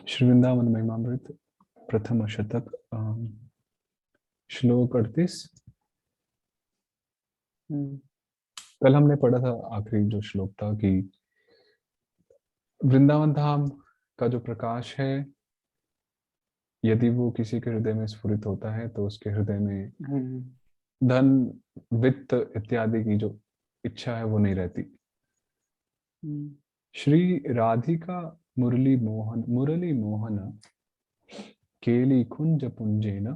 श्री वृंदावन महिमामृत प्रथम शतक श्लोक 38। कल हमने पढ़ा था आखिरी जो श्लोक था कि वृंदावन धाम का जो प्रकाश है, यदि वो किसी के हृदय में स्फुरित होता है तो उसके हृदय में धन, वित्त इत्यादि की जो इच्छा है वो नहीं रहती। श्री राधिका मुरली मोहन केली कुंज पुंजेन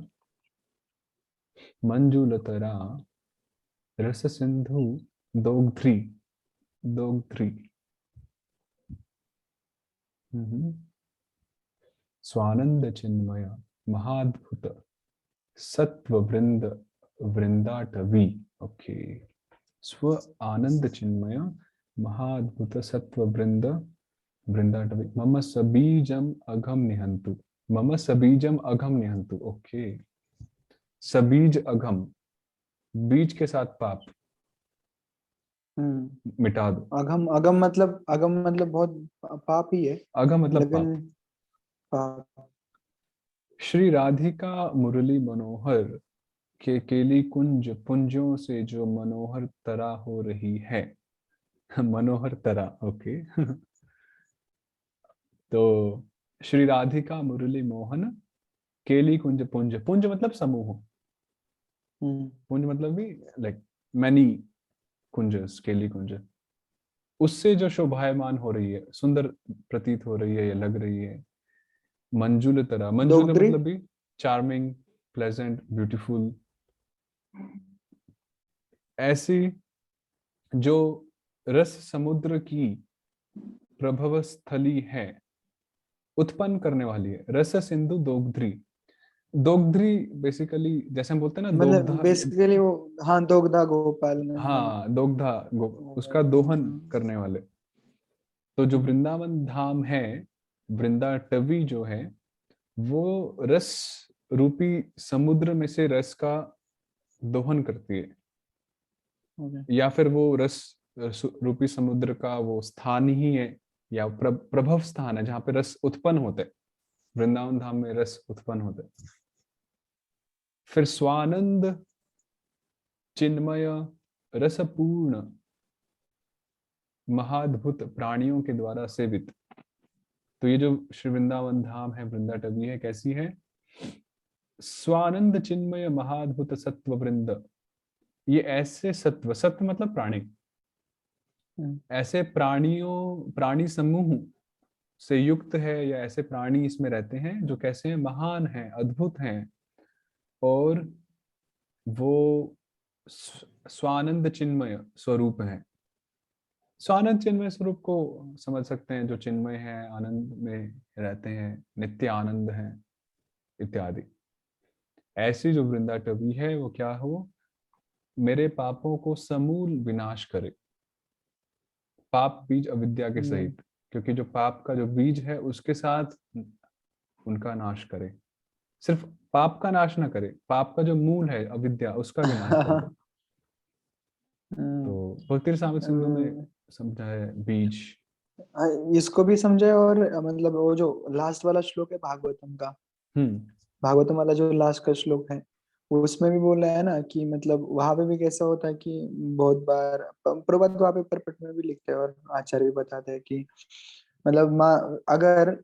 मंजुलतरा रस सिंधु दोग्ध्री दोग्ध्री स्वानंद चिन्मय महाद्भुत सत्व वृंदाटवी। ओके, स्व आनंद चिन्मय महाद्भुत सत्व वृंदाटवी मम सबीजम अघम निहंतु। मम सबीजम अघम निहंतु। ओके, सबीज अघम, बीज के साथ पाप मिटा दो। अगम अगम मतलब बहुत पाप ही है। अघम मतलब लेकिन पाप। श्री राधिका मुरली मनोहर के केली कुंज पुंजों से जो मनोहर तरा हो रही है। मनोहर तरा, ओके। तो श्री राधिका मुरली मोहन केली कुंज, पुंज पुंज मतलब समूह, पुंज मतलब भी लाइक मैनी कुंजस, केली कुंज, उससे जो शोभायमान हो रही है, सुंदर प्रतीत हो रही है या लग रही है। मंजुल तरह, मंजुल का मतलब भी चार्मिंग, प्लेजेंट, ब्यूटीफुल। ऐसी जो रस समुद्र की प्रभव स्थली है, उत्पन्न करने वाली है। रस सिंधु दोग्ध्री। दोग्ध्री बेसिकली जैसे हम बोलते हैं ना, मतलब बेसिकली वो, हाँ, दोगधा गोपाल में, हाँ, दोग्धा उसका दोहन करने वाले। तो जो वृंदावन धाम है, वृंदाटवी जो है, वो रस रूपी समुद्र में से रस का दोहन करती है। या फिर वो रस रूपी समुद्र का वो स्थान ही है, या प्रभव स्थान है जहां पे रस उत्पन्न होते। वृंदावन धाम में रस उत्पन्न होते। फिर स्वानंद चिन्मय रसपूर्ण महाद्भुत प्राणियों के द्वारा सेवित। तो ये जो श्री वृंदावन धाम है, वृंदाटवी है, कैसी है? स्वानंद चिन्मय महाद्भुत सत्व वृंद। ये ऐसे सत्व, सत्व मतलब प्राणी, ऐसे प्राणी समूह से युक्त है, या ऐसे प्राणी इसमें रहते हैं जो कैसे हैं? महान हैं, अद्भुत हैं, और वो स्वानंद चिन्मय स्वरूप है। स्वानंद चिन्मय स्वरूप को समझ सकते हैं, जो चिन्मय है, आनंद में रहते हैं, नित्य आनंद है इत्यादि। ऐसी जो वृंदाटवी है वो क्या हो? मेरे पापों को समूल विनाश करे। पाप बीज अविद्या के सहित, क्योंकि जो पाप का जो बीज है उसके साथ उनका नाश करे। सिर्फ पाप का नाश ना करे, पाप का जो मूल है अविद्या, उसका विनाश कर दे। तो भक्ति रसामृत सिंधु में समझा है बीज। इसको भी समझे। और मतलब वो जो लास्ट वाला श्लोक है भागवतम का, भागवतम वाला जो लास्ट का श्लोक है, वो उसमें भी बोल रहा है ना कि मतलब वहां पे भी कैसा होता है कि बहुत बार प्रभुपाद वहां पे परपट में भी लिखते हैं और आचार्य भी बताते हैं कि मतलब माँ, अगर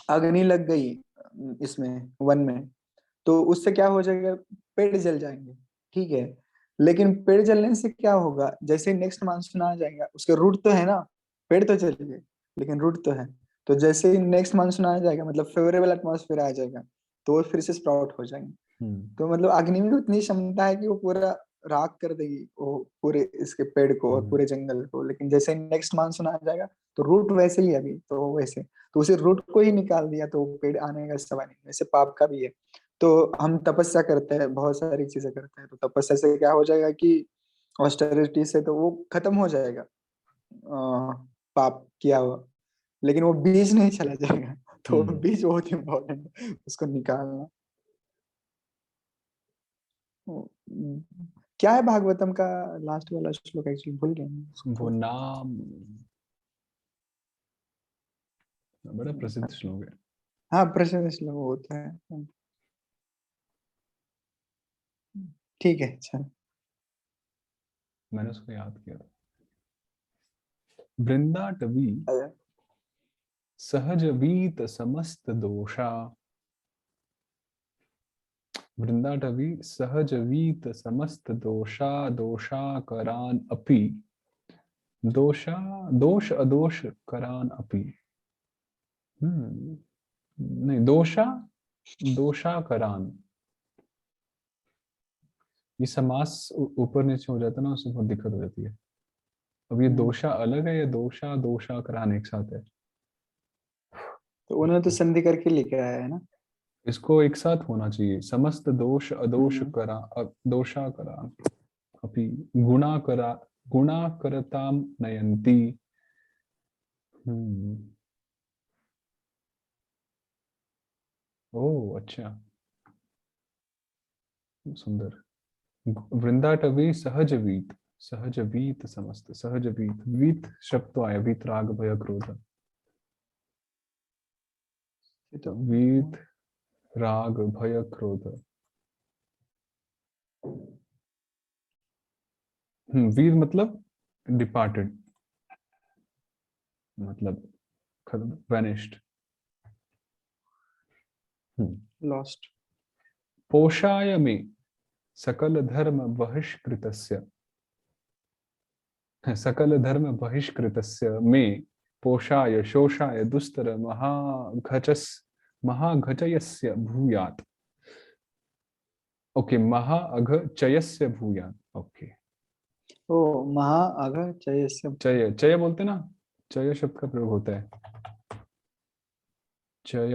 अग्नि लग गई इसमें वन में, तो उससे क्या हो जाएगा? पेड़ जल जाएंगे, ठीक है। लेकिन पेड़ जलने से क्या होगा? जैसे नेक्स्ट मानसून आ जाएगा, उसके रूट तो है ना, पेड़ तो चल गए लेकिन रूट तो है। तो जैसे ही नेक्स्ट मानसून आ जाएगा, मतलब फेवरेबल एटमॉस्फेयर आ जाएगा, तो वो फिर से स्प्राउट हो जाएंगे। तो मतलब अग्नि में उतनी क्षमता है कि वो पूरा राख कर देगी वो पूरे इसके पेड़ को और पूरे जंगल को। लेकिन जैसे नेक्स्ट मानसून आ जाएगा तो रूट वैसे ही, अभी तो वैसे, तो उसे रूट को ही निकाल दिया तो पेड़ आने का सवाल नहीं। वैसे पाप का भी है। तो हम तपस्या करते हैं, बहुत सारी चीजें करते हैं, तो तपस्या से क्या हो जाएगा कि ऑस्टेरिटी से तो वो खत्म हो जाएगा पाप किया हुआ, लेकिन वो बीज नहीं चला जाएगा। तो बीज बहुत इंपॉर्टेंट है, उसको निकालना। क्या है भागवतम का लास्ट वाला श्लोक? एक्चुअली भूल गया वो नाम, बड़ा प्रसिद्ध श्लोक है। हाँ, प्रश्न श्लोक होता है। ठीक है, चल। मैंने उसको याद किया था। वृंदाटवी सहज वीत समस्त दोषा, वृंदाटवी सहज वीत समस्त दोषा दोषाकरान अपि, दोषा दोष अदोष करान अपि। नहीं, दोषा दोषाकरान, ये समास ऊपर नीचे हो जाता है ना, उससे बहुत दिक्कत हो जाती है। अब ये दोषा अलग है या दोषा दोषाकरान एक साथ है? तो उन्होंने तो संधि करके लिखा है ना। इसको एक साथ होना चाहिए, समस्त दोष अदोष हम्म। करा दोषा करा अपि गुणा करा, गुणा करताम नयंती। हम्म। ओ अच्छा, सुंदर। वृंदाटवी सहज वीत, सहज वीत समस्त, सहज वीत, वीत शब्द तो आया, वीत राग भय क्रोध, ये तो वीत राग भय क्रोध। वीर मतलब डिपार्टेड, मतलब वैनिश्ड। लॉस्ट। पोषाय में सकल धर्म बहिष्कृतस्य, सकल धर्म बहिष्कृतस्य में पोषाय शोषाय दुस्तर महाघचस महाघचयस्य भूयात्। ओके, महाअघचयस्य भूयात्। ओके, ओ, महा अघ चयस्य। चय चय बोलते ना, चय शब्द का प्रयोग होता है। चय,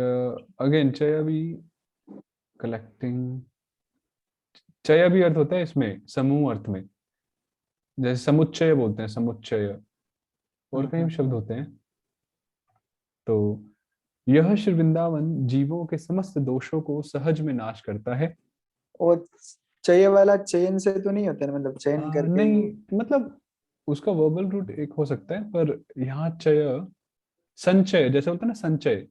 अगेन चय भी कलेक्टिंग, चय भी अर्थ होता है इसमें समूह अर्थ में, जैसे समुच्चय बोलते हैं, समुच्चय, और कई शब्द होते हैं। तो यह श्री वृंदावन जीवों के समस्त दोषों को सहज में नाश करता है। और चय वाला चयन से तो नहीं होता है, मतलब चयन करके नहीं, ही। मतलब उसका वर्बल रूट एक हो सकता है, पर यहाँ चय संचय जैसे होता है ना, संचय,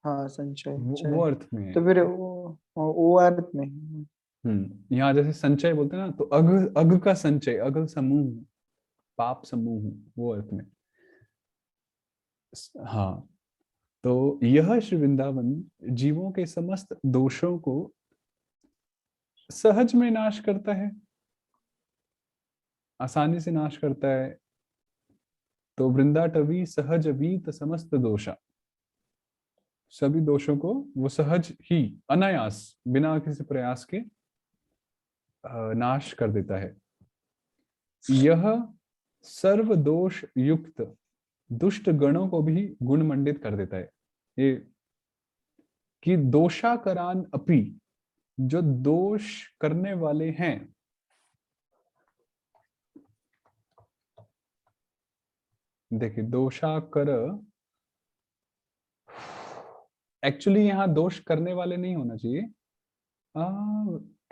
हाँ, संचय वो चय। अर्थ में है। तो फिर वो अर्थ में। यहाँ जैसे संचय बोलते हैं ना, तो अघ, अघ का संचय, अघ समूह, पाप समूह, वो अर्थ में। हाँ, तो यह श्री वृंदावन जीवों के समस्त दोषों को सहज में नाश करता है, आसानी से नाश करता है। तो वृंदाटवी सहज वीत समस्त दोषा, सभी दोषों को वो सहज ही, अनायास, बिना किसी प्रयास के नाश कर देता है। यह सर्व दोष युक्त दुष्ट गणों को भी गुणमंडित कर देता है। ये कि दोषाकरान अपि, जो दोष करने वाले हैं, देखिए दोषाकर, एक्चुअली यहाँ दोष करने वाले नहीं होना चाहिए।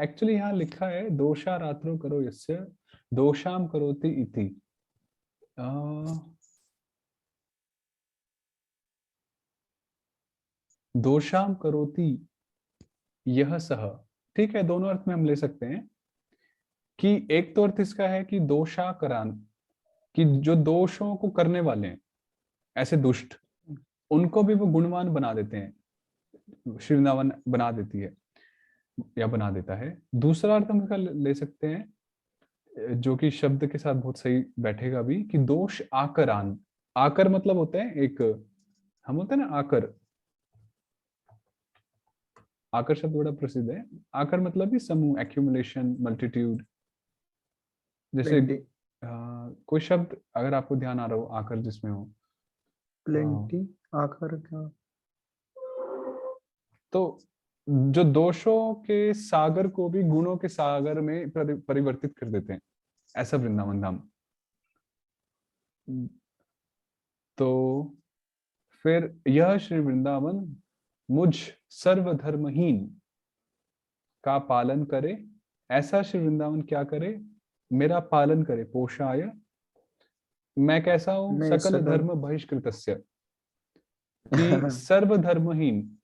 एक्चुअली यहाँ लिखा है दोषा रात्रो करो यस्य दोषाम करोति इति। दोषाम करोति यह सह, ठीक है, दोनों अर्थ में हम ले सकते हैं। कि एक तो अर्थ इसका है कि दोषाकरान, कि जो दोषों को करने वाले हैं, ऐसे दुष्ट, उनको भी वो गुणवान बना देते हैं, श्री वृंदावन बना देती है या बना देता है। दूसरा अर्थ हम इसका ले सकते हैं, जो कि शब्द के साथ बहुत सही बैठेगा भी, कि दोष आकरान। आकर मतलब होता है एक, हम होते हैं ना आकर, आकर शब्द बड़ा प्रसिद्ध है। आकर मतलब भी समूह, एक्यूमुलेशन, मल्टीट्यूड। जैसे प्लेंटी। कोई शब्द अगर आपको ध्यान आ रहा हो आकर जिसमें हो, प्लेंटी आकर क्या। तो जो दोषों के सागर को भी गुणों के सागर में परिवर्तित कर देते हैं, ऐसा वृंदावन धाम। तो फिर यह श्री वृंदावन मुझ सर्वधर्महीन का पालन करे। ऐसा श्री वृंदावन क्या करे? मेरा पालन करे, पोषाय, मैं कैसा हूं? मैं सकल सकल। धर्म बहिष्कृतस्य, कि सर्वधर्महीन,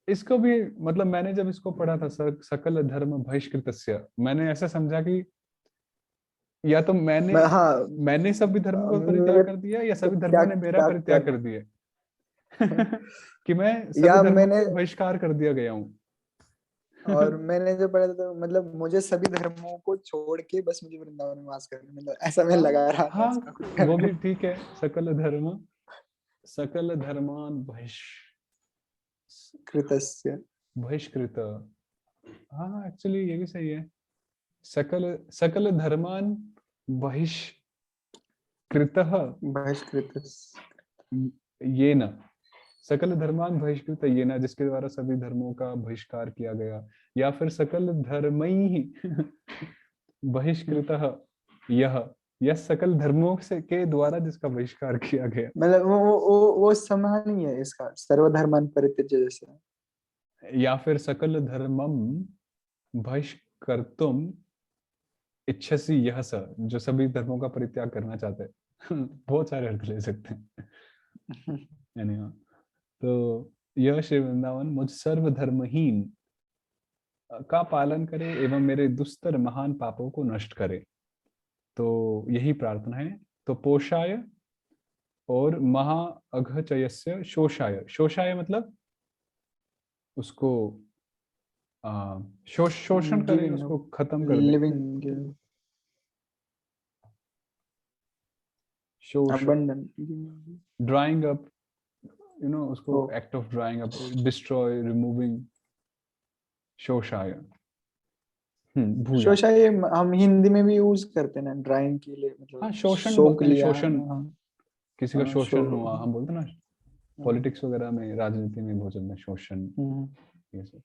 इसको भी मतलब मैंने जब इसको पढ़ा था सकल धर्म बहिष्कृतस्य, मैंने ऐसा समझा कि या तो हाँ, मैंने सभी धर्मों का परित्याग मेरे कर दिया या सभी धर्मों त्याग ने मेरा त्याग परित्याग कर कर दिया। कि मैं सभी या धर्मों मैंने के बहिष्कार कर दिया गया हूँ। और मैंने जो पढ़ा था तो मतलब मुझे सभी धर्मों को छोड़ के बस मुझे वृंदावन में वास करना, मतलब ऐसा मैं हाँ लगा रहा था हाँ, उसका कुछ वो भी करने। ठीक है। सकल धर्मान कृतस्य। बहिष्कृत। हाँ एक्चुअली ये भी सही है। सकल सकल धर्मान बहिष्कृतः बहिष्कृत। ये न, सकल धर्मान बहिष्कृत ये न, जिसके द्वारा सभी धर्मों का बहिष्कार किया गया, या फिर सकल धर्मैः बहिष्कृतः यह, यह सकल धर्मों से के द्वारा जिसका बहिष्कार किया गया। मतलब वो समान ही है इसका, सर्वधर्मान परित्यज्य जैसे। या फिर सकल धर्मम बहिष्कर्तुम इच्छसि यह स, जो सभी धर्मों का परित्याग करना चाहते हैं। बहुत सारे अर्थ ले सकते हैं। Anyhow, तो यह श्री वृंदावन मुझ सर्वधर्महीन का पालन करे एवं मेरे दुस्तर महान पापों को नष्ट करे, तो यही प्रार्थना है। तो पोषाय और महा अघचयस्य शोषाय, शोषाय मतलब उसको शोषण करे, गिविंग, उसको खत्म कर दे। लिविंग, शोष, abundant। ड्राइंग अप, उसको ओ, act of drawing up, destroy, removing, शोषाय। भूया। शोषा ये हम हिंदी में भी यूज करते हैं ना ड्राइंग के लिए, हाँ मतलब शोषण सोख बोलते हैं, लिया। शोषण, हाँ किसी का हाँ, शोषण हुआ, हम बोलते हैं ना हाँ, पॉलिटिक्स वगैरह में, राजनीति में, भोजन में शोषण, हम्म। ये सब।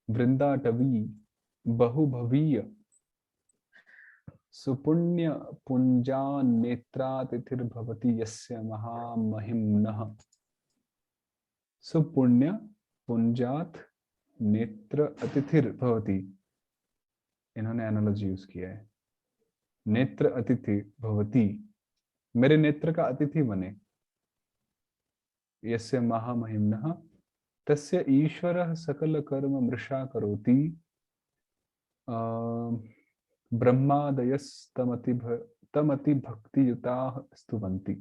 वृंदाटवी बहुभवीय सुपुण्य पुंजान्नेत्रातिथिर्भवति यस्य महामहिम्नः। सुपुण्य पुंजात नेत्र अतिथिर भवति, इन्होंने एनालॉजी यूज किया है। नेत्र अतिथि भवति, मेरे नेत्र का अतिथि बने। यस्य महामहिम्नः तस्य ईश्वरः सकल कर्म मृषा करोति, ब्रह्मादयस्तमति तमति भक्तियुताः स्तुवन्ति।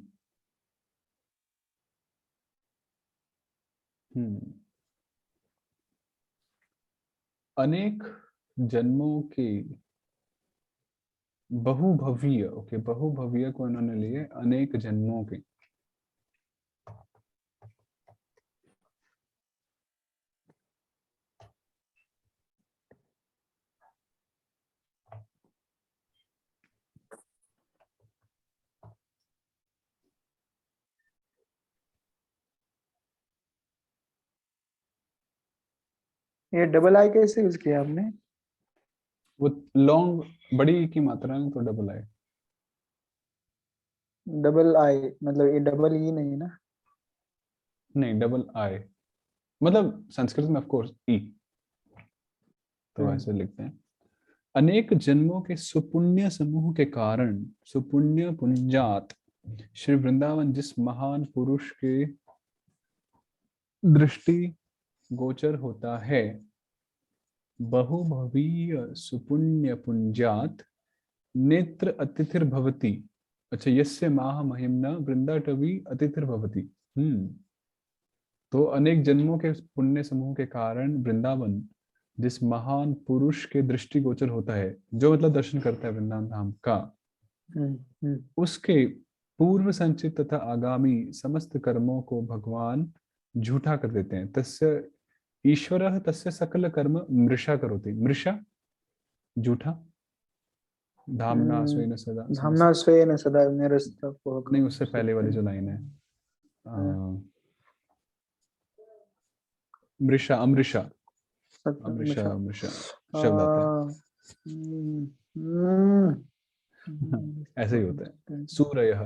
अनेक जन्मों के बहुभवीय, ओके, बहुभवीय को इन्होंने लिए अनेक जन्मों के। ये डबल आई कैसे यूज किया आपने? वो लॉन्ग बड़ी की मात्रा में तो डबल आए। डबल आई मतलब ये डबल ई नहीं ना? नहीं, डबल आई मतलब संस्कृत में ऑफ कोर्स ई, तो हम्म। ऐसे लिखते हैं। अनेक जन्मों के सुपुण्य समूह के कारण, सुपुण्य पुंजात, श्री वृंदावन जिस महान पुरुष के दृष्टि गोचर होता है, बहुभवीय सुपुण्य पुंजात नेत्र अतिथिर भवति। अच्छा, यस्य माह महिम्ना वृंदाटवी अतिथिर भवति। तो अनेक जन्मों के पुण्य समूह के कारण वृंदावन जिस महान पुरुष के दृष्टि गोचर होता है, जो मतलब दर्शन करता है वृंदावन धाम का, उसके पूर्व संचित तथा आगामी समस्त कर्मों को भगवान झूठा कर देते हैं। तस्य ईश्वरः तस्य सकल कर्म मृषा करोति। मृषा झूठा, धामना स्वेन सदा समस्त, धामना स्वेन सदा निरस्तः नहीं, कुहकं उससे पहले वाली जो लाइन है, मृषा, अमृषा, अमृषा, सत्यं अमृषा शब्द आता है। ऐसे ही होता है। सूरयः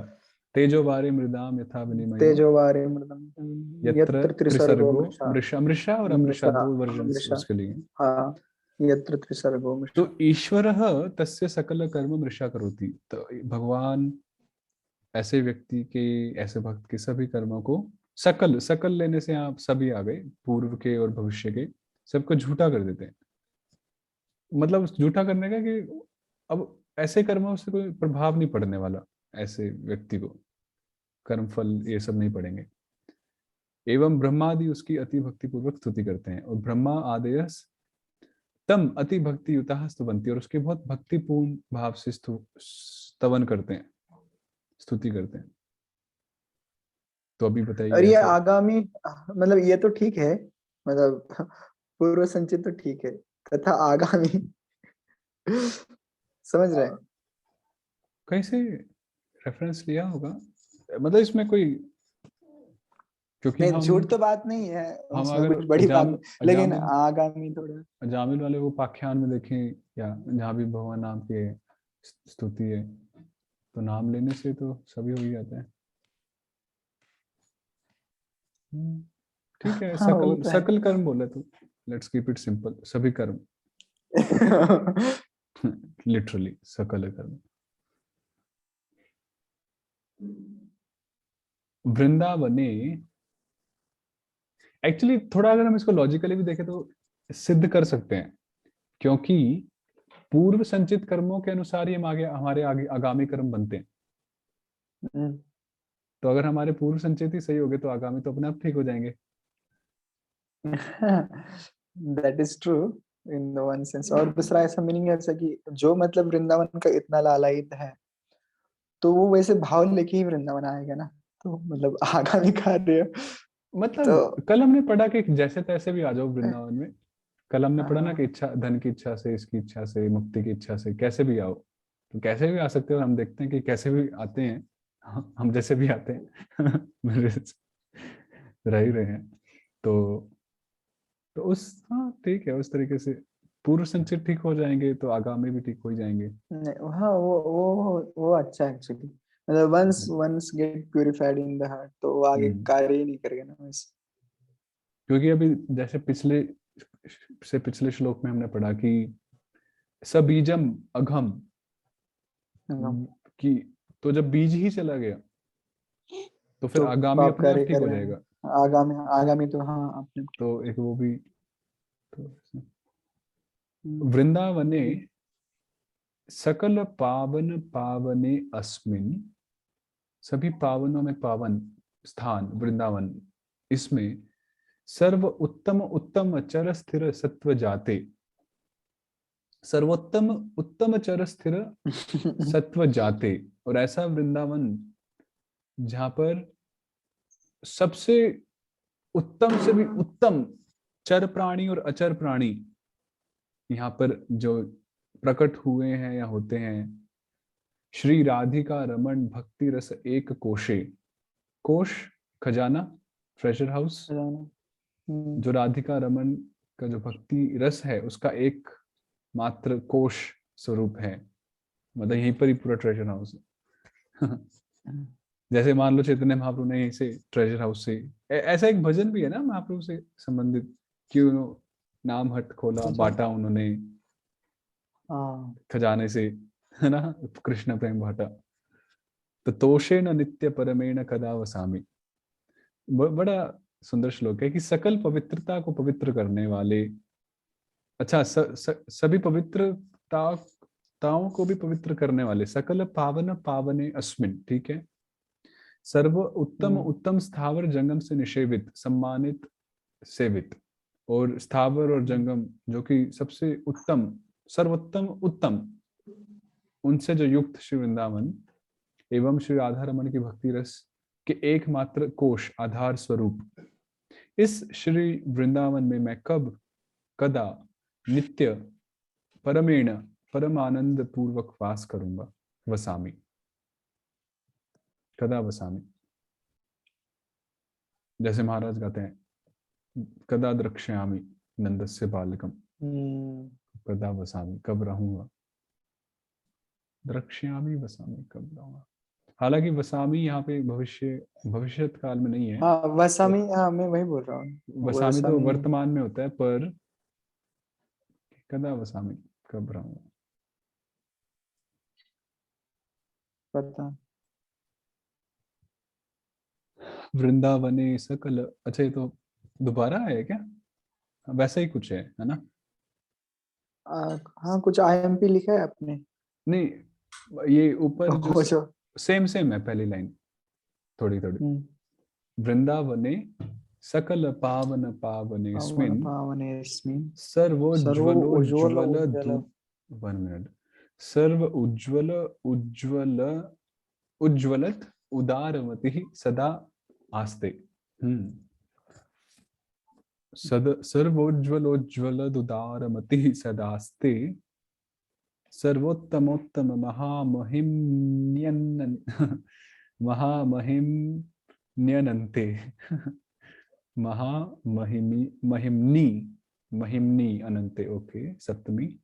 तेजोवारी मृदाम यथा विनिमयो, तेजोवारे मृदम यत्र यत्र त्रिसर्गो त्रिसर्गो मृषा। मृषा, मृषा और अमृषा मृषा, दो वर्जन मृषा, उसके लिए। हाँ, यत्र त्रिसर्गो तो मृषा। ईश्वरः तस्य सकल कर्म मृषा करोति, तो भगवान ऐसे व्यक्ति के, ऐसे भक्त के सभी कर्मों को, सकल सकल लेने से आप सभी आ गए, पूर्व के और भविष्य के, सबको झूठा कर देते हैं। मतलब झूठा करने का कि अब ऐसे कर्मों से कोई प्रभाव नहीं पड़ने वाला, ऐसे व्यक्ति को कर्म फल ये सब नहीं पड़ेंगे। एवं ब्रह्मादि उसकी अति भक्ति पूर्वक स्तुति करते हैं, और ब्रह्मा आदेयस तम अति भक्ति युता स्तुवंती, और उसके बहुत भक्तिपूर्ण भाव से स्तवन करते हैं, स्तुति करते हैं। तो अभी और बताइए ये ऐसे। आगामी, मतलब ये तो ठीक है, मतलब पूर्व संचित तो ठीक है, तथा आगामी समझ रहे हैं? कैसे रेफरेंस लिया होगा, मतलब इसमें कोई, क्योंकि नहीं, झूठ तो बात नहीं है, हम उसमें अगर कुछ बड़ी बात नहीं, लेकिन अजामिल आगामी थोड़ा। अजामिल वाले वो पाख्यान में देखें, या जहाँ भी भगवान नाम की स्तुति है, तो नाम लेने से तो सभी हो ही जाता है। ठीक है, हाँ वो सकल तो है। सकल कर्म बोले तो लेट्स कीप इट सिंपल, सभी कर्म। लिटरली सकल कर्म। वृंदावने, एक्चुअली थोड़ा अगर हम इसको लॉजिकली भी देखें तो सिद्ध कर सकते हैं, क्योंकि पूर्व संचित कर्मों के अनुसार ही हम आगे हमारे आगे आगामी कर्म बनते हैं। हम्म। तो अगर हमारे पूर्व संचित ही सही हो गए तो आगामी तो अपने आप ठीक हो जाएंगे। That is true in the one sense. और दूसरा ऐसा मीनिंग है ऐसा कि जो मतलब वृंदावन का इतना लालायित है, तो वो वैसे भाव लेके ही वृंदावन आएगा ना, तो मतलब आगामी कार्य तो। मतलब कल हमने पढ़ा कि जैसे तैसे भी आ जाओ वृंदावन में। कल हमने पढ़ा ना कि हाँ। इच्छा, धन की इच्छा से, इसकी इच्छा से, मुक्ति की इच्छा से कैसे भी आओ, तो कैसे भी आ सकते हो। हम देखते हैं कि कैसे भी आते हैं, हम जैसे भी आते हैं मेरे से रह ही रहे हैं। तो उस, हाँ ठीक है, उस तरीके से पूर्व संचित ठीक हो जाएंगे तो आगामी भी ठीक हो ही जाएंगे। नहीं, हाँ वो अच्छा है एक्चुअली। मतलब once once get purified in the heart, तो वो आगे हम्म। कार्य ही नहीं करेगा ना वैसे। क्योंकि अभी जैसे पिछले श्लोक में हमने पढ़ा कि सबीजम अघम, हाँ, कि तो जब बीज ही चला गया तो फिर तो आगामी पाप अपने आप कार्य ठीक हो करेगा। जाएगा। आगामी आगामी तो हाँ आपने। तो एक वो भी, तो वृंदावने सकल पावन पावने अस्मिन, सभी पावनों में पावन स्थान वृंदावन, इसमें सर्व उत्तम उत्तम चर स्थिर सत्व जाते, सर्वोत्तम उत्तम चर स्थिर सत्व जाते, और ऐसा वृंदावन जहां पर सबसे उत्तम से भी उत्तम चर प्राणी और अचर प्राणी यहाँ पर जो प्रकट हुए हैं या होते हैं। श्री राधिका रमन भक्ति रस एक कोशे, कोश खजाना, ट्रेजर हाउस, हम्म। जो राधिका रमन का जो भक्ति रस है उसका एक मात्र कोश स्वरूप है, मतलब यहीं पर ही पूरा ट्रेजर हाउस है। जैसे मान लो चैतन्य महाप्रभु ने यहीं से ट्रेजर हाउस से, ऐसा एक भजन भी है ना महाप्रभु से संबंधित, क्यों नाम हट खोला अच्छा। बांटा उन्होंने हाँ। खजाने से, है ना, कृष्ण प्रेम बांटा। तो तोषेण नित्य परमेण कदा वसामी, बड़ा सुंदर श्लोक है कि सकल पवित्रता को पवित्र करने वाले, अच्छा सभी पवित्रताओं को भी पवित्र करने वाले, सकल पावन पावने अस्मिन, ठीक है, सर्व उत्तम हम्म। उत्तम स्थावर जंगम से निषेवित सम्मानित सेवित, और स्थावर और हम्म। जंगम जो कि सबसे उत्तम, सर्वोत्तम उत्तम, उनसे जो युक्त श्री वृंदावन एवं श्री राधा रमन की भक्ति रस के एकमात्र कोश आधार स्वरूप, इस श्री वृंदावन में मैं कब कदा नित्य परमेण परमानंद पूर्वक वास करूंगा, वसामी, कदा वसामी। जैसे महाराज गाते हैं, कदा द्रक्ष्यामि नंदस्य बालकम, हम्म। कदा वसामी, कब रहूंगा, द्रक्ष्यामि वसामी, कब रहूंगा। हालांकि वसामी यहाँ पे भविष्य भविष्यत काल में नहीं है, हाँ वसामी, पर हाँ मैं वही बोल रहा हूँ। वसामी तो वसामी वर्तमान में होता है, पर कदा वसामी, कब रहूंगा। पता। वृंदावने सकल, अच्छा ये तो दोबारा है क्या? वैसा ही कुछ है ना? हाँ, कुछ आईएमपी लिखा है आपने? नहीं, ये ऊपर जो वो जो सेम सेम है पहली लाइन, थोड़ी थोड़ी। हम्म, वृंदावने सकल पावन पावन पावनेस्मिन् पावनेस्मिन् सर्व उज्ज्वल सर्वोज्ज्वल उज्ज्वल। धू 1 मिनट। सर्व उज्ज्वल उज्ज्वल उज्ज्वलत उदारमति सदा आस्ते। हम्म। सद सर्वोज्ज्वलोज्ज्वलदुदारमति सदास्ते सर्वोत्तमोत्तम महामहिम्न्यन् महामहिम्न्यनन्ते महामहिमी महिम्नि महिम्नि अनंते, ओके सप्तमी।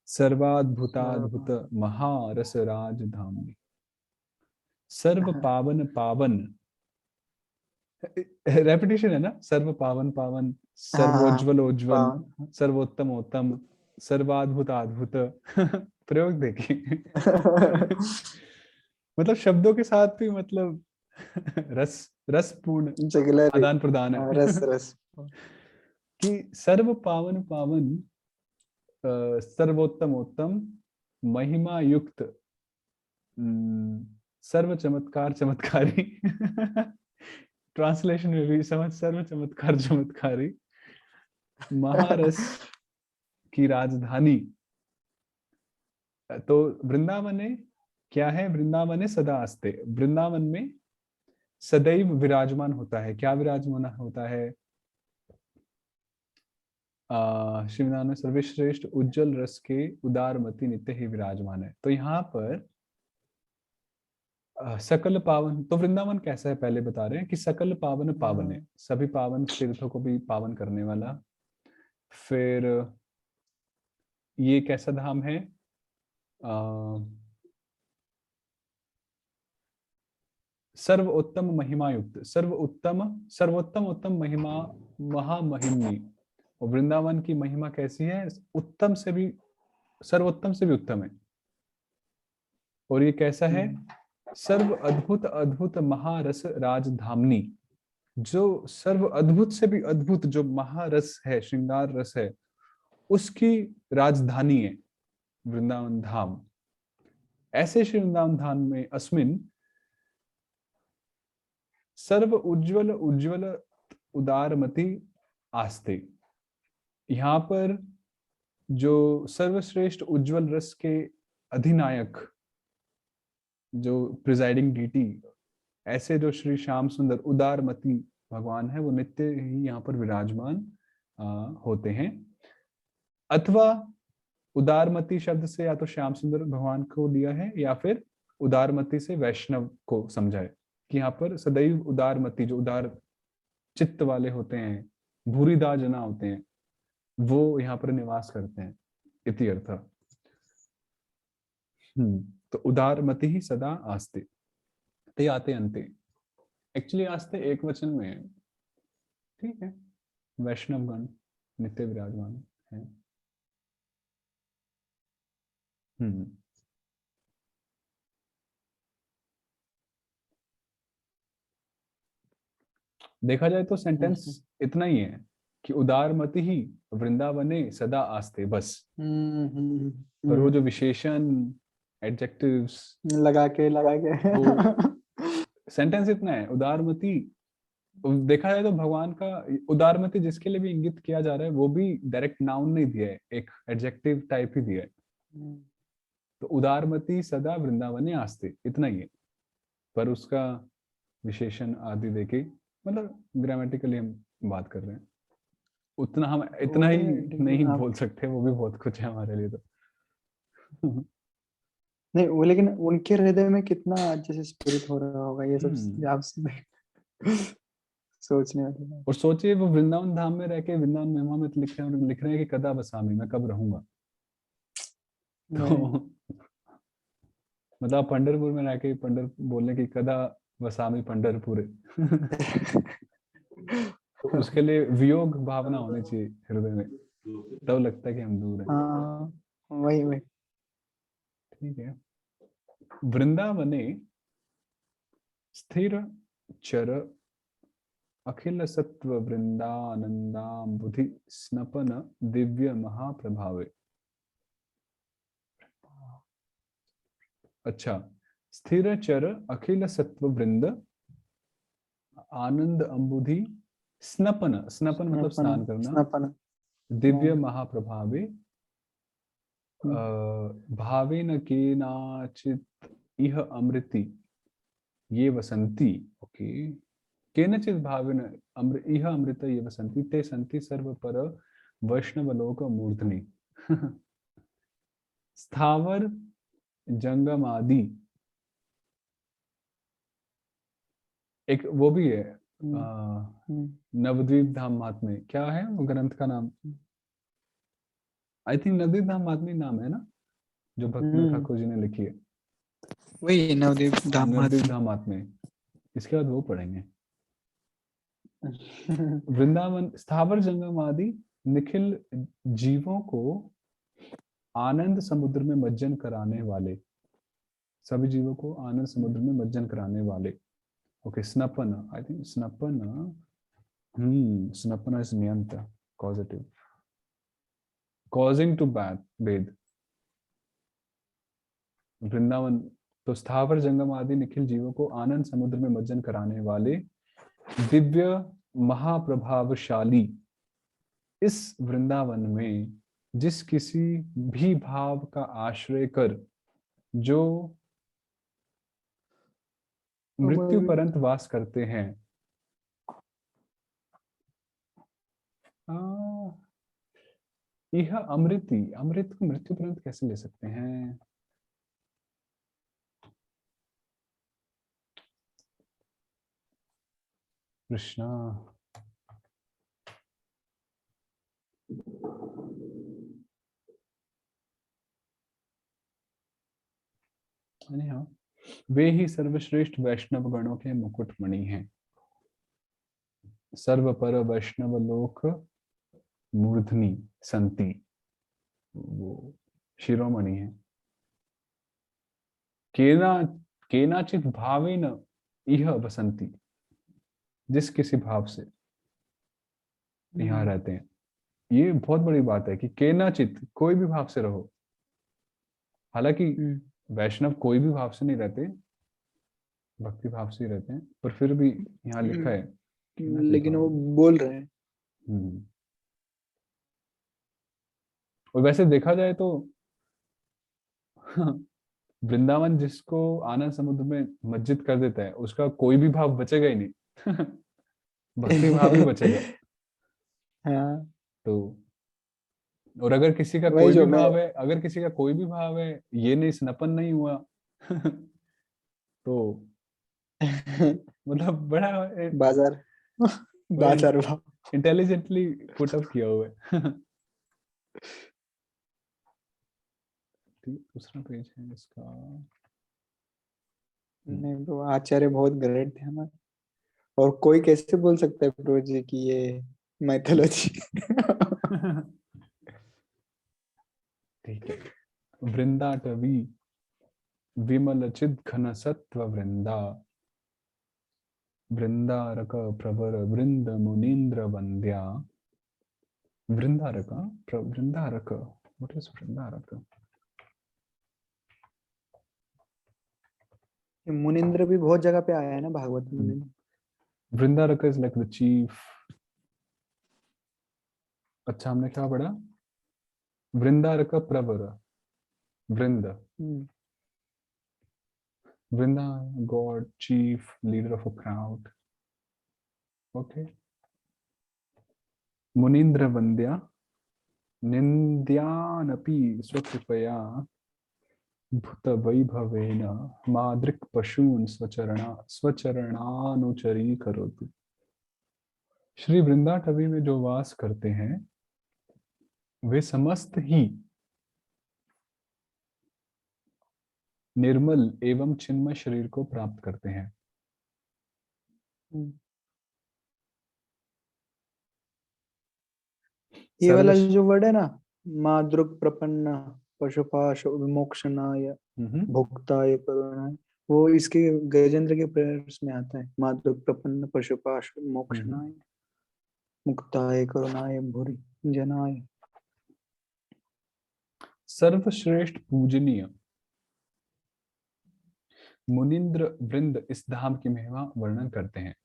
सर्वाद्भुताद्भुत सर्व महारस राजधामनि। सर्व पावन पावन, रेपिटेशन है ना, सर्व पावन पावन, हाँ हाँ, सर्वोज्वल उज्ज्वल, पावन। सर्वोत्तम उत्तम, सर्वाद्भुत अद्भुत। प्रयोग देखिए। मतलब शब्दों के साथ भी मतलब रस रसपूर्ण जगलरी। आदान प्रदान है। रस रस। कि सर्व पावन पावन, सर्वोत्तम उत्तम, महिमा युक्त, सर्व चमत्कार चमत्कारी। ट्रांसलेशन में भी समझ, सर्व चमत्कार चमत्कारी, महारस की राजधानी। तो वृंदावन में क्या है? वृंदावन में सदा आस्ते, वृंदावन में सदैव विराजमान होता है। क्या विराजमान होता है? श्रीनारायण सर्वश्रेष्ठ उज्जवल रस के उदारमति नित्य ही विराजमान है। तो यहाँ पर सकल पावन, तो वृंदावन कैसा है पहले बता रहे हैं कि सकल पावन पावन है, सभी पावन तीर्थों को भी पावन करने वाला। फिर ये कैसा धाम है? सर्वोत्तम महिमा युक्त, सर्वोत्तम उत्तम महिमा महामहिमनी। और वृंदावन की महिमा कैसी है? उत्तम से भी, सर्वोत्तम से भी उत्तम है। और ये कैसा है? सर्व अद्भुत अद्भुत महारस राजधामनी। जो सर्व अद्भुत से भी अद्भुत जो महारस है, श्रृंगार रस है, उसकी राजधानी है वृंदावन धाम। ऐसे श्री वृंदावन धाम में अस्मिन सर्व उज्ज्वल उज्ज्वल उदारमति आस्ते। यहाँ पर जो सर्वश्रेष्ठ उज्ज्वल रस के अधिनायक, जो प्रिजाइडिंग डीटी, ऐसे जो श्री श्याम सुंदर उदारमती भगवान है, वो नित्य ही यहाँ पर विराजमान होते हैं। अथवा उदारमती शब्द से या तो श्याम सुंदर भगवान को लिया है, या फिर उदारमती से वैष्णव को समझा है कि यहाँ पर सदैव उदारमती, जो उदार चित्त वाले होते हैं, भूरिदा जना होते हैं, वो यहाँ पर निवास करते हैं, इति अर्थ। तो उदारमति ही सदा आस्ते, ते आते अंते। एक्चुअली आस्ते एक वचन में है, ठीक है। वैष्णवगण नित्य विराजमान है। देखा जाए तो सेंटेंस इतना ही है कि उदारमति ही वृंदावने सदा आस्ते, बस। और वो जो विशेषण, एडजेक्टिव्स लगा के वो सेंटेंस इतना है, उदारमति। देखा जाए तो भगवान का उदारमति जिसके लिए भी इंगित किया जा रहा है, वो भी डायरेक्ट नाउन नहीं दिया है, एक एडजेक्टिव टाइप ही दिया है। तो उदारमति सदा वृंदावने आस्ते, इतना ही है। पर उसका विशेषण आदि देके, मतलब ग्रामेटिकली हम बात कर रहे हैं, उतना हम इतना ही नहीं बोल सकते, वो भी बहुत कुछ है हमारे लिए। तो नहीं, वो लेकिन उनके हृदय में कितना जैसे स्पिरिट हो रहा होगा, ये सब आप सोचने वाली बात। और सोचिए वो वृंदावन धाम में रह के वृंदावन महिमा में लिख रहे हैं कि कदा बसामी, मैं कब रहूंगा। तो मतलब पंढरपुर में रह के पंडर बोलने की कदा वसामी पंढरपुर। तो उसके लिए वियोग भावना होनी चाहिए हृदय में, तब लगता है कि हम दूर हैं। हाँ, वही वही। ठीक है। वृंदावने स्थिर चर अखिल सत्व वृंदानंदाम्बुधि स्नपन दिव्य महाप्रभावे। अच्छा, स्थिर चर अखिल सत्व वृंद आनंद अंबुधि स्नपन, स्नपन मतलब स्नपन, स्नान करना, स्नपन, दिव्य महाप्रभावे भावेन केनाचित इह अमृति ये वसंती। ओके, केनचित भावेन इह अमृत ये वसंती ते संति सर्व पर वैष्णवलोक मूर्धनि। स्थावर जंगम आदि, एक वो भी है नवद्वीप धाम महात्म्य, क्या है वो ग्रंथ का नाम? आई थिंक नवद्वीप धाम महात्म्य नाम है ना, जो भक्तिनाथ ठाकुर जी ने लिखी है। वही नवद्वीप धाम नवद्वीप महात्म्य। धाम महात्म्य, इसके बाद वो पढ़ेंगे। वृंदावन स्थावर जंगम आदि निखिल जीवों को आनंद समुद्र में मज्जन कराने वाले, सभी जीवों को आनंद समुद्र में मज्जन कराने वाले। ओके, स्नपन, आई थिंक स्नपन, स्नपन इज नियंत causative, causing to bathe। Vrindavan तो स्थावर जंगम आदि निखिल जीवों को आनंद समुद्र में मज्जन कराने वाले दिव्य महाप्रभावशाली इस वृंदावन में जिस किसी भी भाव का आश्रय कर जो मृत्यु पर्यंत वास करते हैं, यह अमृति, अमृत को मृत्यु पर्यंत कैसे ले सकते हैं? कृष्णा, हाँ, वे ही सर्वश्रेष्ठ वैष्णव गणों के मुकुटमणि हैं, सर्व पर वैष्णव लोक मूर्धनि संति, वो शिरोमणि है। केनाचित भावेन इह वसंती, जिस किसी भाव से यहाँ रहते हैं। ये बहुत बड़ी बात है कि केनाचित, कोई भी भाव से रहो। हालांकि वैष्णव कोई भी भाव से नहीं रहते, भक्ति भाव से ही रहते हैं, पर फिर भी यहाँ लिखा है लेकिन वो बोल रहे हैं। और वैसे देखा जाए तो वृंदावन जिसको आनंद समुद्र में मस्जिद कर देता है, उसका कोई भी भाव बचेगा ही नहीं। भक्ति भाव ही बचेगा। हाँ, तो और अगर किसी का कोई भी भाव है, अगर किसी का कोई भी भाव है, ये नहीं स्नपन नहीं हुआ तो मतलब बड़ा बाजार बाजार भाव इंटेलिजेंटली पुट अप किया हुआ है। दूसरा पेज है इसका। नहीं तो आचार्य बहुत ग्रेट थे हमारे, और कोई कैसे बोल सकता है प्रभु जी की ये माइथोलॉजी। ठीक है, वृंदा टवी विमल चिद घन सत्व वृंदा, वृंदारक प्रवर वृंद मुनीन्द्र वंद्या। वृंदारक, वृंदारक, व्हाट इज वृंदारक? मुनिंद्र भी बहुत जगह पे आया है ना भागवत में। वृंदारक इज लाइक द चीफ। अच्छा, हमने क्या पढ़ा? वृंदारक प्रवर, वृंद, वृंदा god, chief, leader of a crowd. Okay, मुनीन्द्र वंद्या निंद्यानपि स्वकृपया भूत वैभवेन मादृक् पशून् स्वचरणानुचरी करोतु। श्री वृंदाटवी में जो वास करते हैं, वे समस्त ही निर्मल एवं चिन्मय शरीर को प्राप्त करते हैं। ये वाला जो वर्ड है ना, मादृक प्रपन्न पशुपाश विमोक्षणाय भुक्ताय करुणाय, वो इसके गजेंद्र के प्रेयर्स में आता है, मातृक प्रपन्न पशुपाश मोक्षणाय मुक्ताय करुणाय भूरि जनाय। सर्वश्रेष्ठ पूजनीय मुनिंद्र वृंद इस धाम की महिमा वर्णन करते हैं।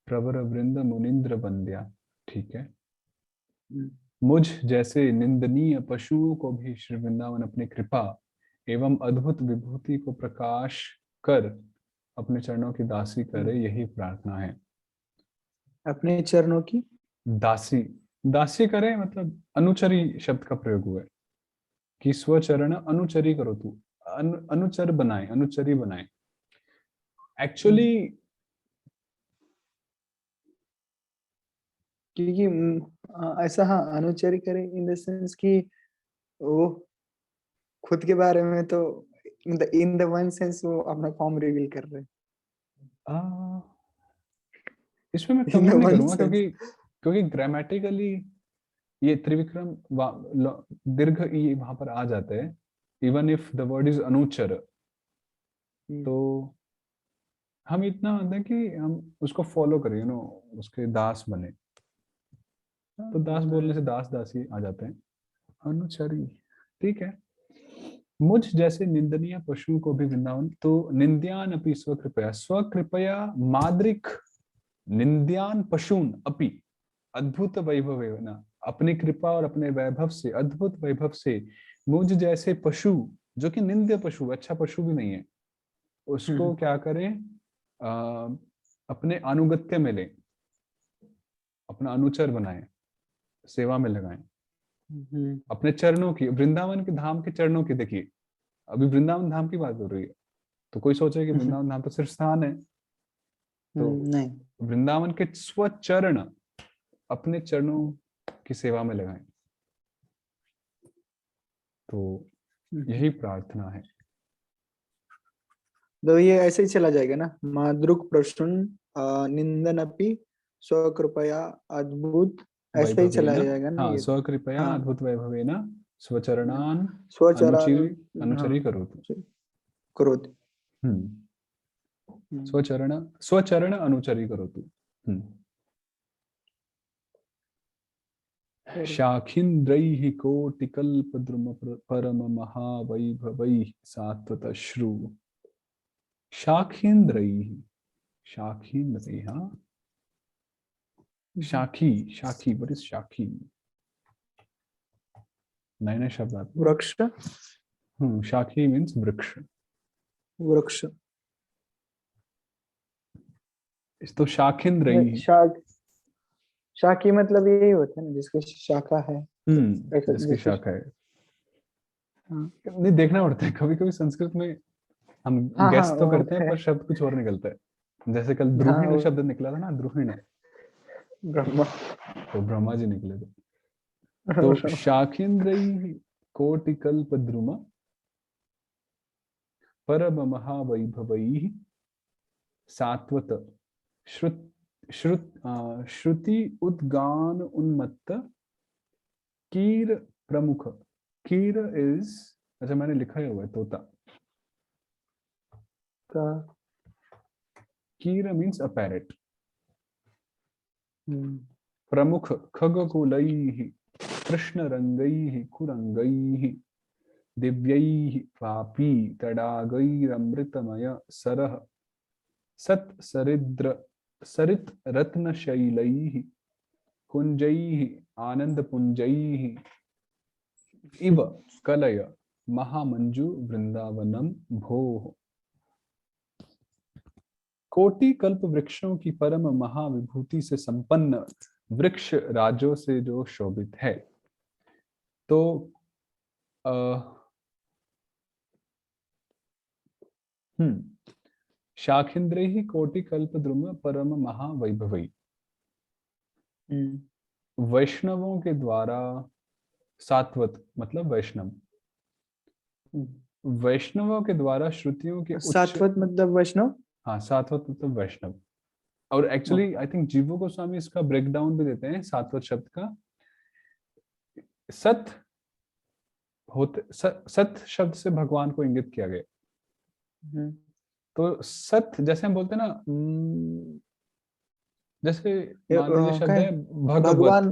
प्रवर वृंद मुनिंद्र वंद्या, ठीक है। मुझ जैसे निंदनीय पशुओं को भी श्री वृंदावन अपनी कृपा एवं अद्भुत विभूति को प्रकाश कर अपने चरणों की दासी करे, यही प्रार्थना है। अपने चरणों की दासी, दासी करे मतलब अनुचरी शब्द का प्रयोग हुआ है कि स्वचरण अनुचरी करो तू, अनुचर बनाए, अनुचरी बनाए। एक्चुअली क्योंकि ऐसा, हाँ, अनुचरी करे इन द सेंस कि वो खुद के बारे में तो इन द वन सेंस वो अपना फॉर्म रिवील कर रहे हैं, इसमें मैं इन द कमेंट नहीं वन करूंगा सेंस। क्योंकि ग्रामेटिकली ये त्रिविक्रम दीर्घ ई वहां पर आ जाते हैं, even if the word is अनुचर। तो हम इतना होता है कि हम उसको फॉलो करें, उसके दास बने। तो दास बोलने से दास दासी आ जाते हैं, अनुचरी, ठीक है। मुझ जैसे निंदनीय पशु को भी वृंदावन तो निंद्यान अपि स्वकृपया, स्वकृपया माद्रिक निंद्यान पशून अपि अद्भुत वैभव ना, अपनी कृपा और अपने वैभव से, अद्भुत वैभव से मुझ जैसे पशु, जो कि निंद्य पशु, अच्छा पशु भी नहीं है, उसको क्या करें, अपने अनुगत्य में लें, अपना अनुचर बनाएं, सेवा में लगाएं। अपने चरणों की, वृंदावन के धाम के चरणों की, देखिए अभी वृंदावन धाम की बात हो रही है, तो कोई सोचे कि वृंदावन धाम तो सिर्फ स्थान है, तो नहीं, वृंदावन के स्वचरण अपने चरणों की सेवा में लगाएं। तो यही प्रार्थना है। तो ये ऐसे ही चला जाएगा ना, माद्रुक प्रसून निंदन अपि स्वकृपया अद्भुत, ऐसे ही चला वैभवेन, जाएगा ना हाँ, ये। स्वकृपया हाँ, अद्भुत वैभवेन स्वचरणान स्वचरान, अनुचरी, अनुचरी हाँ, करोतु। करोति। स्वचरण, स्वचरण अनुचरी करोतु। शाखीन्द्रैः कोटिकल्पद्रुम परम महावैभवैः सात्वतश्रु। शाखीन्द्रैः, शाखीन्द्रैः, हाँ, शाखी, शाखी, व्हाट इज शाखी? नए नए शब्द आते हैं। वृक्ष, शाखी मीन्स वृक्ष। वृक्ष, तो शाखीन्द्रैः, शाखी मतलब यही होता है ना, जिसकी शाखा है, ऐसा जिसकी जैसे। शाखा है। हाँ, नहीं, देखना पड़ता है कभी कभी संस्कृत में, हम हाँ, हाँ, गेस तो वो करते होता हैं है। पर शब्द कुछ और निकलता है। जैसे कल हाँ, द्रुहिण वो शब्द निकला था ना, द्रुहिण, ब्रह्मा। तो ब्रह्मा जी निकले थे। तो शाखेन्द्रैः कोटिकल्पद्रुम परम महावैभवैः सात्वत श्रुति उद्गान उन्मत्त कीर प्रमुख। कीर इज, अच्छा मैंने लिखा हुआ है तोता। का कीर मीन्स अ पैरेट। प्रमुख खगकुलैः कृष्णरङ्गैः कुरङ्गैः दिव्यैः वापी तडागैरमृतमय सरः सत्सरिद्र सरित रत्नशैलैः कुञ्जैः आनन्दपुञ्जैः इव कलय महामंजु वृंदावनम भोः। कोटि कल्प वृक्षों की परम महाविभूति से संपन्न वृक्ष राजों से जो शोभित है। तो शाखिंद्रे ही कोटि कल्प द्रुम परम महावैभवी, वैष्णवों के द्वारा, सात्वत मतलब वैष्णव, वैष्णवों के द्वारा श्रुतियों के उच्च, सात्वत मतलब वैष्णव। हाँ, सात्वत मतलब वैष्णव। और एक्चुअली आई थिंक जीवो गोस्वामी इसका ब्रेकडाउन भी देते हैं सात्वत शब्द का। सत होते, सत शब्द से भगवान को इंगित किया गया। तो सत जैसे हम बोलते हैं ना, जैसे मान लीजिए शब्द काय है भगवत। भगवान,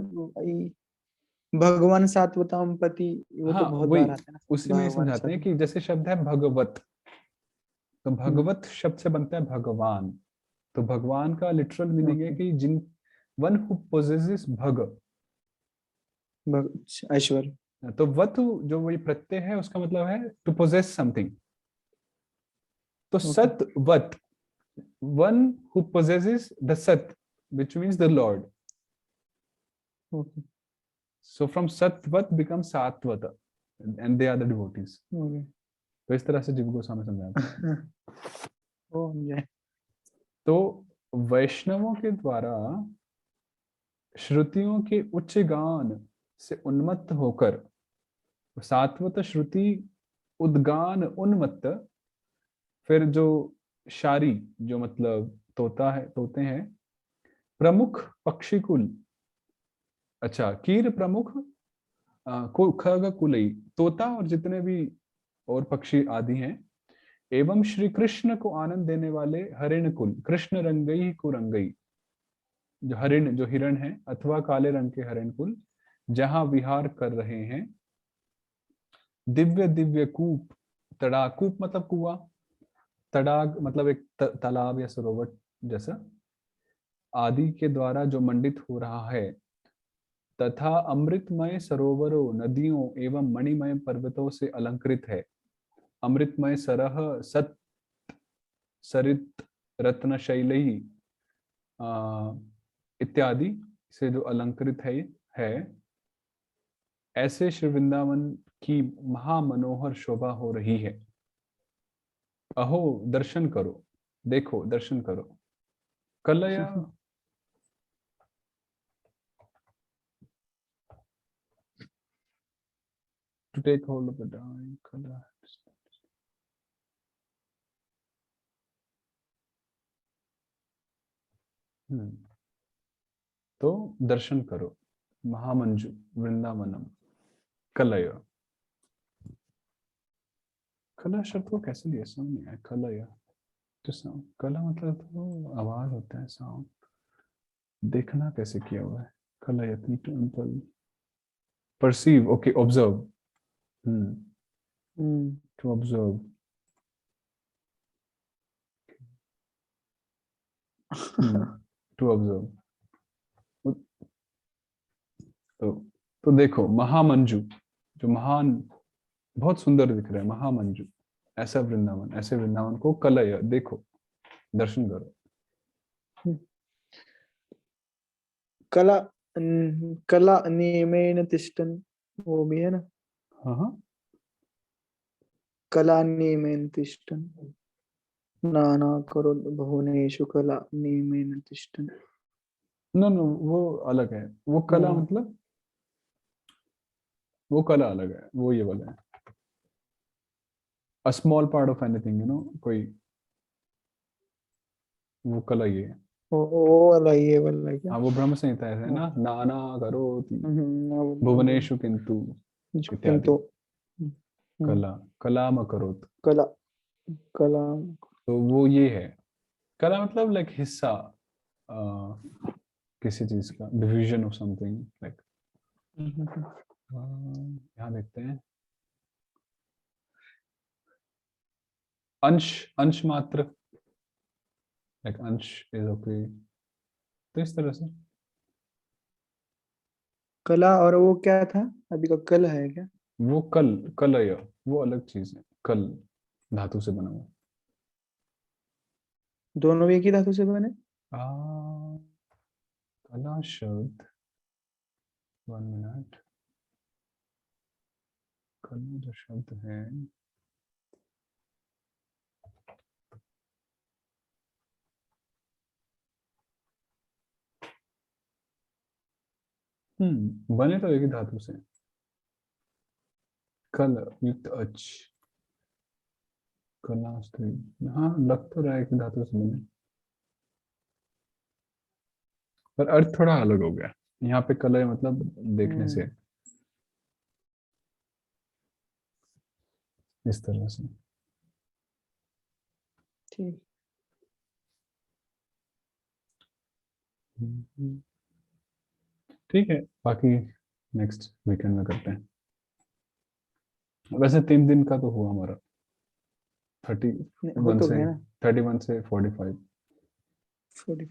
भगवान सात्वताम पति, वो तो हाँ बहुत बार वही, आता है ना, उसी में ये भगवान समझाते हैं सात्व। कि जैसे शब्द है भगवत, तो हम्म, भगवत शब्द से बनता है भगवान। तो भगवान का लिटरल मीनिंग है ओके। कि जिन, वन हु पोजेसेस भग। ऐश्वर्य। तो वत जो वही प्रत्यय है उसका मतलब है टू पोजेस समथिंग। तो ओके। सत वत, one who possesses the sat, which means the lord. Okay. So from satvat becomes satvata, and they are the devotees. Okay. तो इस तरह से जीव गोस्वामी समझाते हैं। ओ मुझे। तो वैष्णवों के द्वारा श्रुतियों के उच्च गान से उन्मत्त होकर, सात्वत श्रुति उद्गान उन्मत्त, फिर जो शारी, जो मतलब तोता है, तोते हैं, प्रमुख पक्षी कुल, अच्छा कीर प्रमुख, खग कुलई, तोता और जितने भी और पक्षी आदि हैं, एवं श्री कृष्ण को आनंद देने वाले हरिण कुल, कृष्ण रंगई को रंगई, जो हरिण, जो हिरण है, अथवा काले रंग के हरिण कुल जहां विहार कर रहे हैं, दिव्य दिव्य कूप, तड़ाग, कूप मतलब कुआं, तड़ाग मतलब एक तालाब या सरोवर जैसा, आदि के द्वारा जो मंडित हो रहा है, तथा अमृतमय सरोवरों, नदियों एवं मणिमय पर्वतों से अलंकृत है। अमृतमय सरह सत सरित रत्न शैली इत्यादि से जो अलंकृत है, ऐसे श्री वृंदावन की महामनोहर शोभा हो रही है। अहो दर्शन करो, देखो दर्शन करो, कलया। To take hold of the dying colour. तो दर्शन करो, महामंजु वृंदावनम, कलय। कला शब्द को कैसे लिया समझ नहीं आया, कलय तो साउंड, कला मतलब तो आवाज होता है, साउंड, देखना कैसे किया हुआ है, कलयति temple, perceive, okay observe, to observe, to observe. तो तो देखो महामंजू, जो महान, बहुत सुंदर दिख रहा है, महामंजू, ऐसा वृंदावन, ऐसे वृंदावन को कलय, देखो दर्शन करो। कला, कला नियमेन तिष्ठन्, वो भी है ना, हाँ हाँ, कला नियमेन तिष्ठन्, नाना करो भुवनेषु कला नियमेन तिष्ठन्। नो नो, वो अलग है, वो कला हाँ। मतलब, वो कला अलग है, वो ये वाला है, a small part of anything, you know, कोई, वो कला ये है। वो वाला, ये वाला क्या? हाँ वो ब्रह्म संहिता है हाँ। ना, नाना करोति वो भुवनेषु किंतु इत्यादि, किंतु। हम्म, कला, कलाम करोत, कला, कला। तो वो ये है, कला मतलब लाइक हिस्सा, किसी चीज का डिवीजन ऑफ समथिंग लाइक, यहाँ देखते हैं, अंश, अंश मात्र, लाइक अंश इज ओके, तो इस तरह से। कला और वो क्या था अभी का, कल है क्या? वो कल, कलय, वो अलग चीज है, कल धातु से बना हुआ। दोनों एक ही धातु से बने? आ, कला शब्द, वन मिनट, कला जो शब्द है, बने तो एक ही धातु से, कल युक्त अच, कला स्त्री, हाँ लग तो रहा है कि धातु से बने, पर अर्थ थोड़ा अलग हो गया, यहाँ पे कलय मतलब देखने से। हम्म, इस तरह से। ठीक। ठीक है, बाकी नेक्स्ट वीकेंड में करते हैं। वैसे 3 दिन का तो हुआ हमारा, थर्टी हो वन तो से गया ना 31 से 45। 40।